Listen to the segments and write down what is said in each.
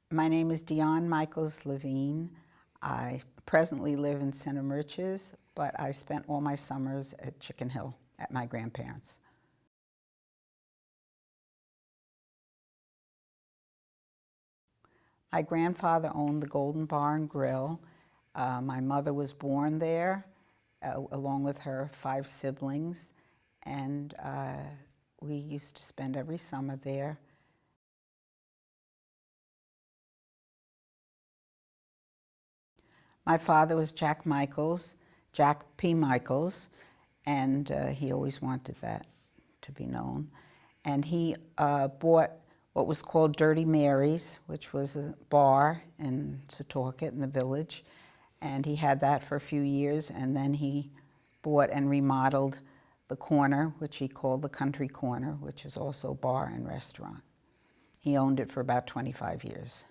My name is Dionne Levine. I presently live in Center Merches, but I spent all my summers at Chicken Hill at my grandparents'. My grandfather owned the Golden Barn Grill. My mother was born there, along with her 5 siblings, and we used to spend every summer there. My father was Jack P. Michaels, and he always wanted that to be known. And he bought what was called Dirty Mary's, which was a bar in Setauket in the village. And he had that for a few years, and then he bought and remodeled the corner, which he called the Country Corner, which is also a bar and restaurant. He owned it for about 25 years.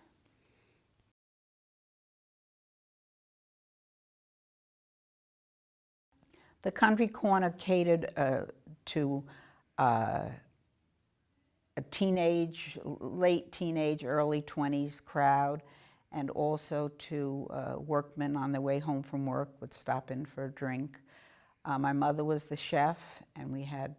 The Country Corner catered to a late teenage, early 20s crowd, and also to workmen on their way home from work would stop in for a drink. My mother was the chef, and we had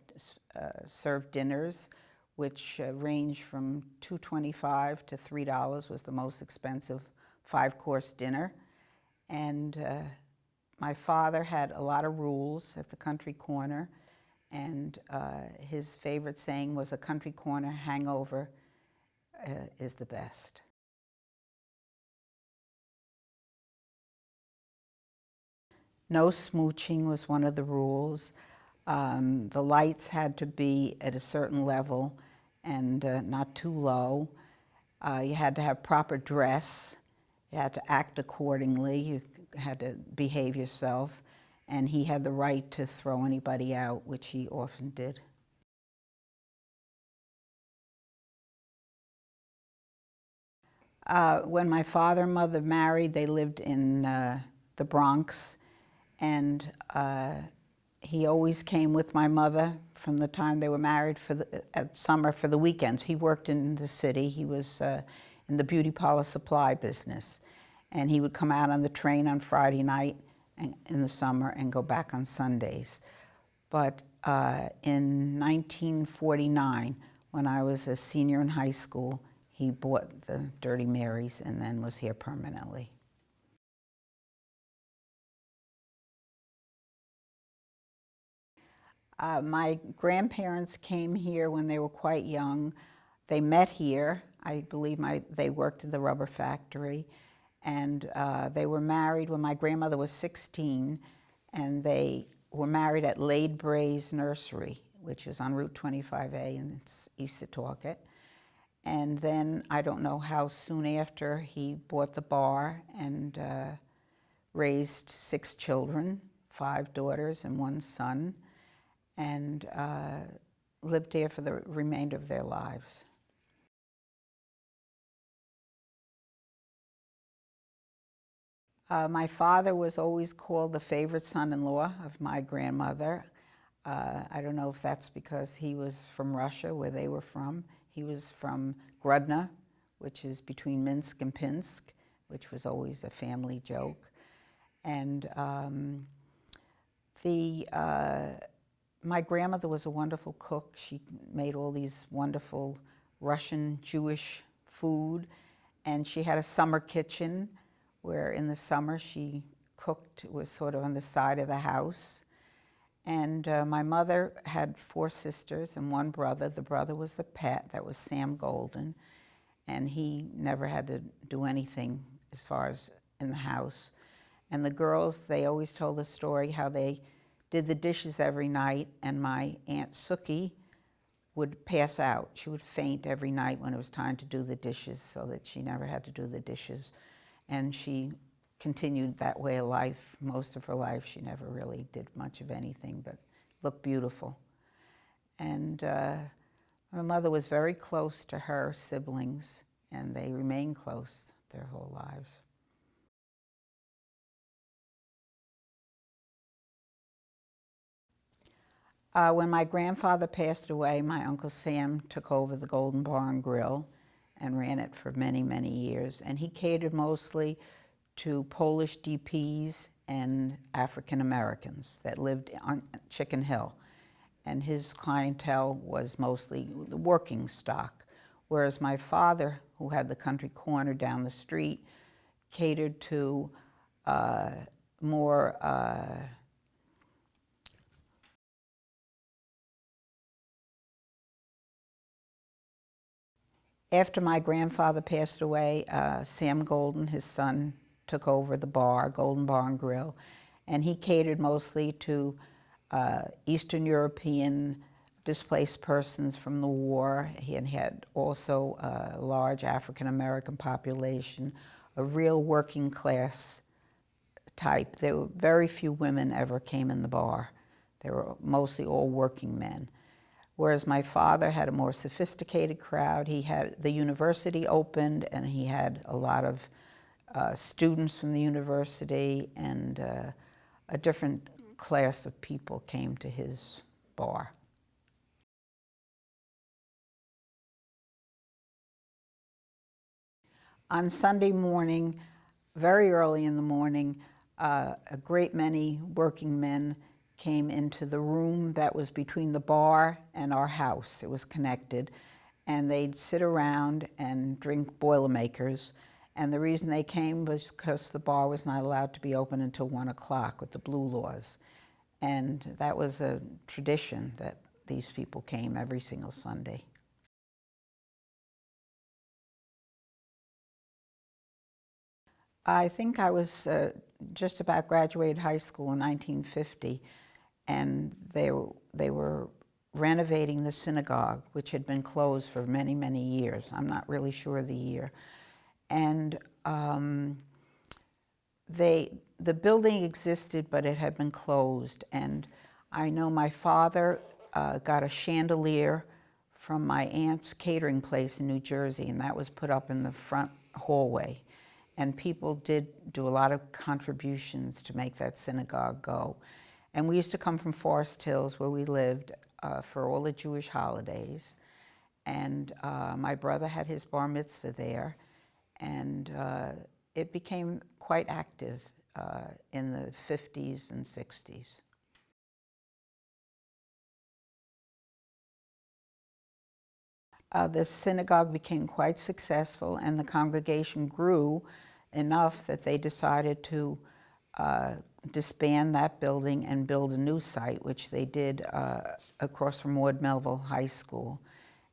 served dinners, which ranged from $2.25 to $3 was the most expensive 5-course dinner. And my father had a lot of rules at the Country Corner, and his favorite saying was, "A country corner hangover is the best." No smooching was one of the rules. The lights had to be at a certain level and not too low. You had to have proper dress. You had to act accordingly. You had to behave yourself. And he had the right to throw anybody out, which he often did. When my father and mother married, they lived in the Bronx, and he always came with my mother from the time they were married at summer for the weekends. He worked in the city. He was in the beauty parlor supply business, and he would come out on the train on Friday night in the summer and go back on Sundays. But in 1949, when I was a senior in high school, he bought the Dirty Mary's and then was here permanently. My grandparents came here when they were quite young. They met here. I believe they worked at the rubber factory. And they were married when my grandmother was 16, and they were married at Lade Bray's Nursery, which is on Route 25A in East Setauket. And then I don't know how soon after he bought the bar and raised 6 children, 5 daughters and 1 son, and lived there for the remainder of their lives. My father was always called the favorite son-in-law of my grandmother. I don't know if that's because he was from Russia, where they were from. He was from Grodno, which is between Minsk and Pinsk, which was always a family joke. And my grandmother was a wonderful cook. She made all these wonderful Russian Jewish food, and she had a summer kitchen where in the summer she cooked. It was sort of on the side of the house. And my mother had 4 sisters and 1 brother. The brother was the pet. That was Sam Golden. And he never had to do anything as far as in the house. And the girls, they always told the story how they did the dishes every night, and my Aunt Sookie would pass out. She would faint every night when it was time to do the dishes, so that she never had to do the dishes. And she continued that way of life most of her life. She never really did much of anything but looked beautiful. And my mother was very close to her siblings, and they remained close their whole lives. When my grandfather passed away, my Uncle Sam took over the Golden Barn Grill, and ran it for many, many years. And he catered mostly to Polish DPs and African Americans that lived on Chicken Hill. And his clientele was mostly the working stock, whereas my father, who had the country corner down the street, catered to more after my grandfather passed away, Sam Golden, his son, took over the bar, Golden Bar and Grill, and he catered mostly to Eastern European displaced persons from the war. He had also a large African American population, a real working class type. There were very few women ever came in the bar. They were mostly all working men. Whereas my father had a more sophisticated crowd. He had the university opened, and he had a lot of students from the university, and a different class of people came to his bar. On Sunday morning, very early in the morning, a great many working men came into the room that was between the bar and our house. It was connected. And they'd sit around and drink Boilermakers. And the reason they came was because the bar was not allowed to be open until 1 o'clock with the blue laws. And that was a tradition that these people came every single Sunday. I think I was just about graduated high school in 1950, and they were renovating the synagogue, which had been closed for many, many years. I'm not really sure of the year. And the building existed, but it had been closed. And I know my father got a chandelier from my aunt's catering place in New Jersey, and that was put up in the front hallway. And people did do a lot of contributions to make that synagogue go. And we used to come from Forest Hills, where we lived, for all the Jewish holidays. And my brother had his bar mitzvah there. And it became quite active in the 50s and 60s. The synagogue became quite successful, and the congregation grew enough that they decided to disband that building and build a new site, which they did across from Ward Melville High School.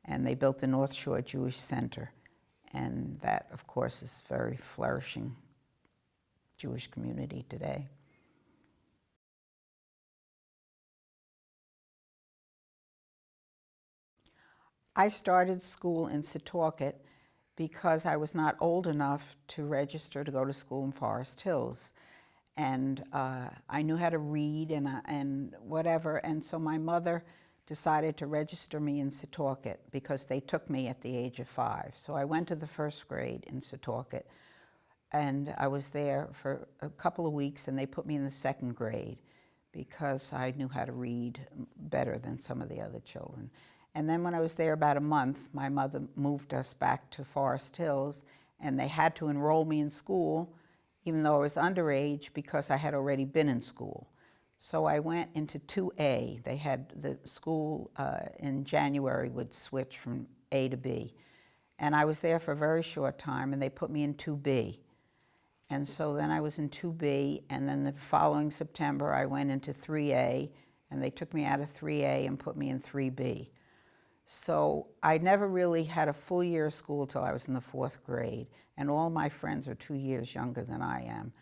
And they built the North Shore Jewish Center. And that, of course, is a very flourishing Jewish community today. I started school in Setauket because I was not old enough to register to go to school in Forest Hills. And I knew how to read and whatever, and so my mother decided to register me in Setauket because they took me at the age of 5. So I went to the first grade in Setauket, and I was there for a couple of weeks, and they put me in the second grade because I knew how to read better than some of the other children. And then when I was there about a month, my mother moved us back to Forest Hills, and they had to enroll me in school, even though I was underage, because I had already been in school. So I went into 2A. They had the school in January would switch from A to B. And I was there for a very short time, and they put me in 2B. And so then I was in 2B, and then the following September I went into 3A, and they took me out of 3A and put me in 3B. So I never really had a full year of school till I was in the 4th grade, and all my friends are 2 years younger than I am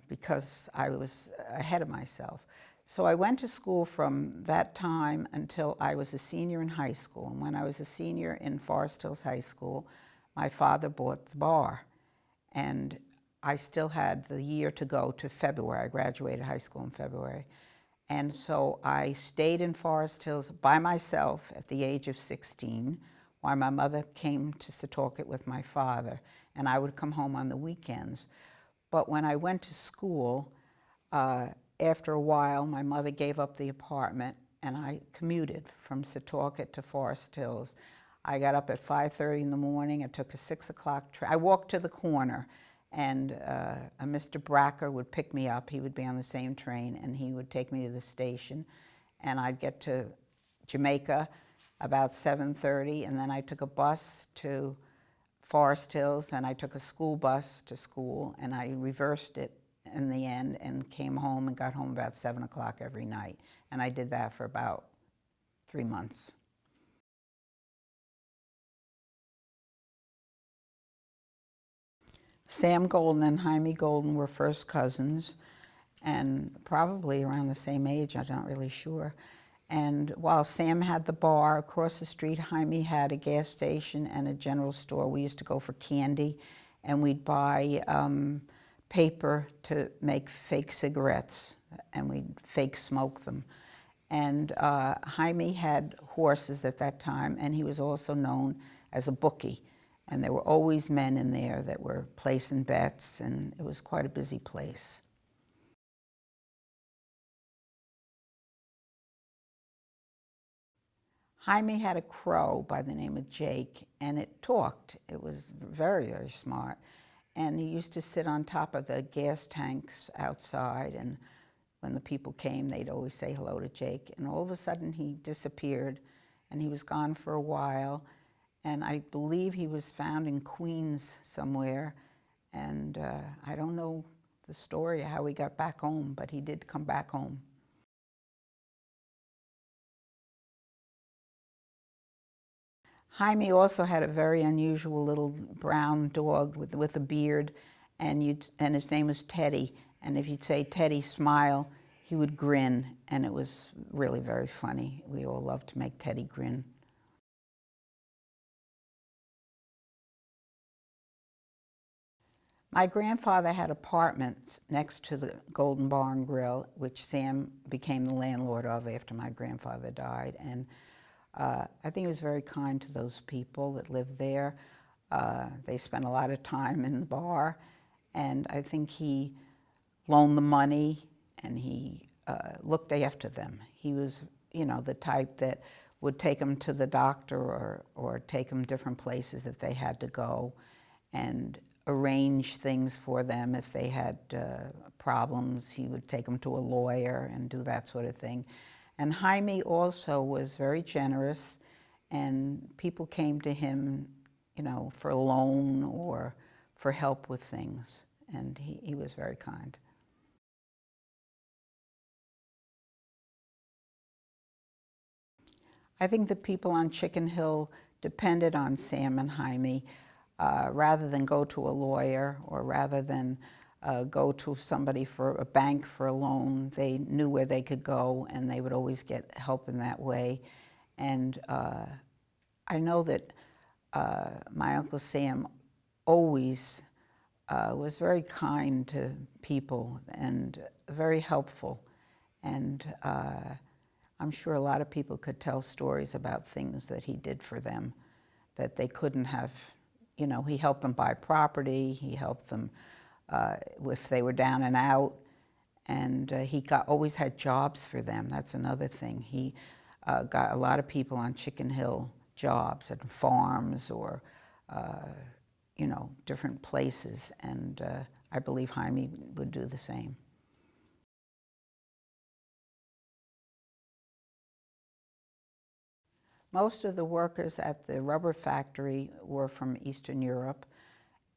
because I was ahead of myself. So I went to school from that time until I was a senior in high school. And when I was a senior in Forest Hills High School, my father bought the bar, and I still had the year to go to February. I graduated high school in February. And so I stayed in Forest Hills by myself at the age of 16, while my mother came to Setauket with my father, and I would come home on the weekends. But when I went to school, after a while, my mother gave up the apartment, and I commuted from Setauket to Forest Hills. I got up at 5:30 in the morning. I took a 6 o'clock train. I walked to the corner, and a Mr. Bracker would pick me up. He would be on the same train, and he would take me to the station. And I'd get to Jamaica about 7:30, and then I took a bus to Forest Hills. Then I took a school bus to school, and I reversed it in the end and came home and got home about 7 o'clock every night. And I did that for about 3 months. Sam Golden and Jaime Golden were first cousins, and probably around the same age, I'm not really sure. And while Sam had the bar, across the street, Jaime had a gas station and a general store. We used to go for candy, and we'd buy paper to make fake cigarettes, and we'd fake smoke them. And Jaime had horses at that time, and he was also known as a bookie. And there were always men in there that were placing bets, and it was quite a busy place. Jaime had a crow by the name of Jake, and it talked. It was very, very smart. And he used to sit on top of the gas tanks outside, and when the people came, they'd always say hello to Jake. And all of a sudden, he disappeared, and he was gone for a while. And I believe he was found in Queens somewhere. And I don't know the story of how he got back home, but he did come back home. Jaime also had a very unusual little brown dog with a beard, and his name was Teddy. And if you'd say, "Teddy, smile," he would grin, and it was really very funny. We all loved to make Teddy grin. My grandfather had apartments next to the Golden Bar and Grill, which Sam became the landlord of after my grandfather died. And I think he was very kind to those people that lived there. They spent a lot of time in the bar, and I think he loaned the money, and he looked after them. He was, the type that would take them to the doctor or take them different places that they had to go, and arrange things for them. If they had problems, he would take them to a lawyer and do that sort of thing. And Jaime also was very generous, and people came to him, for a loan or for help with things, and he was very kind. I think the people on Chicken Hill depended on Sam and Jaime. Rather than go to a lawyer or rather than go to somebody for a bank for a loan, they knew where they could go, and they would always get help in that way. And I know that my Uncle Sam always was very kind to people and very helpful. And I'm sure a lot of people could tell stories about things that he did for them that they couldn't have. He helped them buy property, he helped them if they were down and out, and he always had jobs for them. That's another thing. He got a lot of people on Chicken Hill jobs at farms or, different places, and I believe Jaime would do the same. Most of the workers at the rubber factory were from Eastern Europe,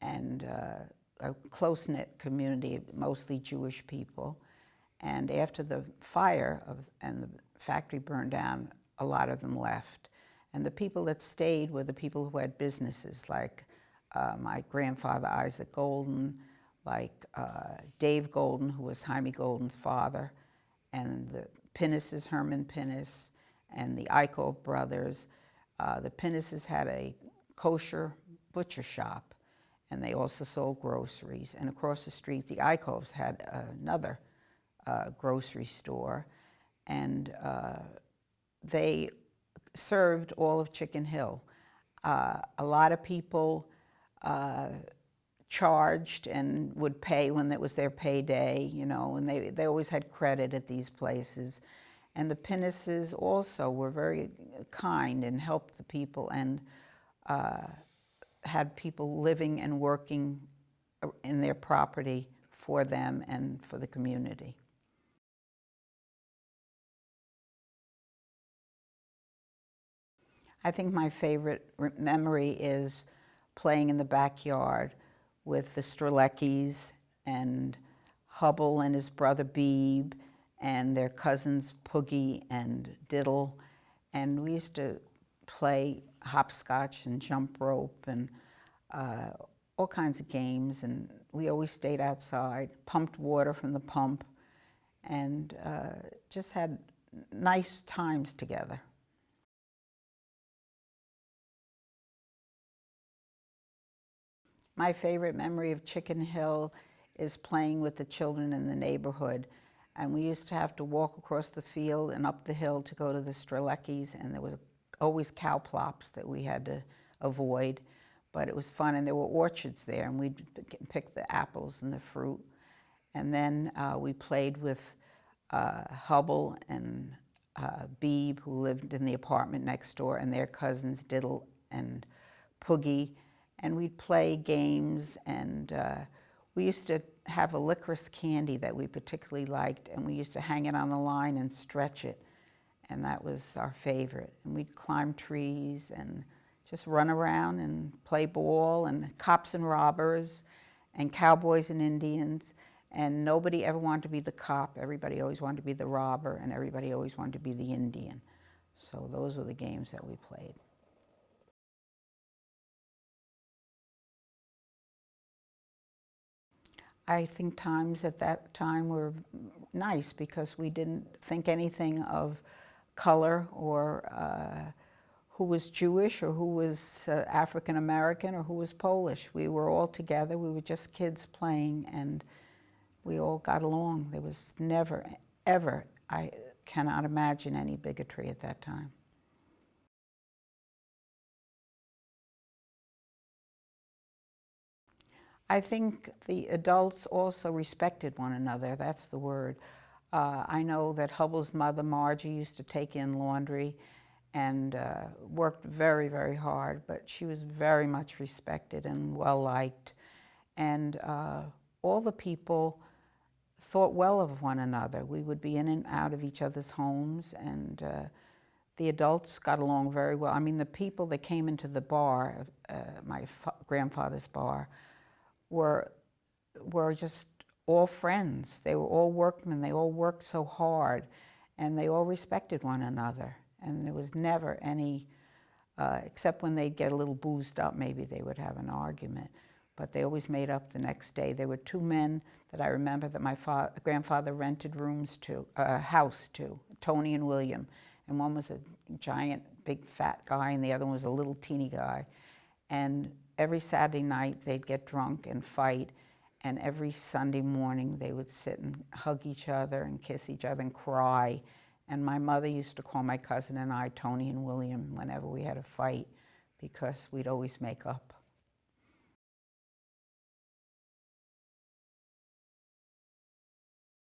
and a close-knit community, mostly Jewish people. And after the fire and the factory burned down, a lot of them left. And the people that stayed were the people who had businesses, like my grandfather, Isaac Golden, like Dave Golden, who was Jaime Golden's father, and the Pinnises, Herman Pinnis, and the Ikov brothers. The Pinnises had a kosher butcher shop, and they also sold groceries. And across the street, the Ikovs had another grocery store, and they served all of Chicken Hill. A lot of people charged and would pay when it was their payday, and they always had credit at these places. And the Pinnises also were very kind and helped the people, and had people living and working in their property for them and for the community. I think my favorite memory is playing in the backyard with the Streleckis and Hubble and his brother Beebe and their cousins Poogie and Diddle. And we used to play hopscotch and jump rope and all kinds of games. And we always stayed outside, pumped water from the pump, and just had nice times together. My favorite memory of Chicken Hill is playing with the children in the neighborhood. And we used to have to walk across the field and up the hill to go to the Streleckis, and there was always cow plops that we had to avoid. But it was fun, and there were orchards there, and we'd pick the apples and the fruit. And then we played with Hubble and Beebe, who lived in the apartment next door, and their cousins Diddle and Poogie. And we'd play games, and we used to have a licorice candy that we particularly liked, and we used to hang it on the line and stretch it, and that was our favorite. And we'd climb trees and just run around and play ball, and cops and robbers, and cowboys and Indians, and nobody ever wanted to be the cop. Everybody always wanted to be the robber, and everybody always wanted to be the Indian. So those were the games that we played. I think times at that time were nice because we didn't think anything of color or who was Jewish or who was African American or who was Polish. We were all together. We were just kids playing, and we all got along. There was never, ever, I cannot imagine any bigotry at that time. I think the adults also respected one another. That's the word. I know that Hubble's mother, Margie, used to take in laundry and worked very, very hard, but she was very much respected and well-liked. And all the people thought well of one another. We would be in and out of each other's homes, and the adults got along very well. I mean, the people that came into the bar, my grandfather's bar, were just all friends. They were all workmen. They all worked so hard, and they all respected one another. And there was never any, except when they'd get a little boozed up, maybe they would have an argument. But they always made up the next day. There were two men that I remember that my grandfather rented rooms to, house to, Tony and William. And one was a giant, big, fat guy, and the other one was a little teeny guy. And every Saturday night, they'd get drunk and fight, and every Sunday morning, they would sit and hug each other and kiss each other and cry. And my mother used to call my cousin and I Tony and William whenever we had a fight, because we'd always make up.